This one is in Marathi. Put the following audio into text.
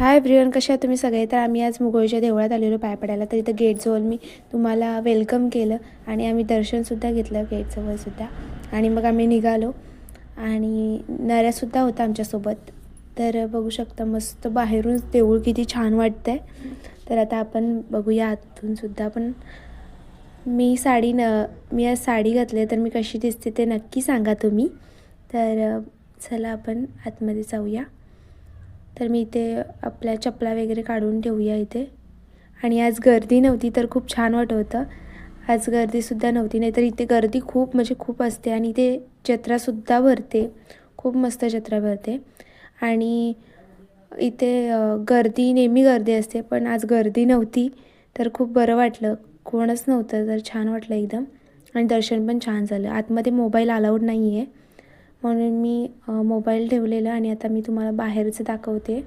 हाय एव्हरीवन, कशा आहात तुम्ही सगळे? तर आम्ही आज मुगळीच्या देवळात आलेलो पाय पडायला. तर इथं गेटजवळ मी तुम्हाला वेलकम केलं आणि आम्ही दर्शनसुद्धा घेतलं गेटजवळसुद्धा. आणि मग आम्ही निघालो आणि नऱ्यासुद्धा होता आमच्यासोबत. तर बघू शकता मस्त बाहेरून देऊळ किती छान वाटतं आहे. तर आता आपण बघूया आतूनसुद्धा. पण मी आज साडी घातली, तर मी कशी दिसते ते नक्की सांगा तुम्ही. तर चला आपण आतमध्ये जाऊया. तर मी इथे आपल्या चपला वगैरे काढून ठेवूया इथे. आणि आज गर्दी नव्हती तर खूप छान वाटत होतं. आज गर्दीसुद्धा नव्हती, नाहीतर इथे गर्दी खूप म्हणजे खूप असते. आणि इथे जत्रासुद्धा भरते, खूप मस्त जत्रा भरते. आणि इथे गर्दी नेहमी गर्दी असते, पण आज गर्दी नव्हती तर खूप बरं वाटलं. कोणच नव्हतं तर छान वाटलं एकदम. आणि दर्शन पण छान झालं. आतमध्ये मोबाईल अलाउड नाही आहे, म्हणून मी मोबाईल ठेवलेला आणि आता मी तुम्हाला बाहेरचं दाखवते.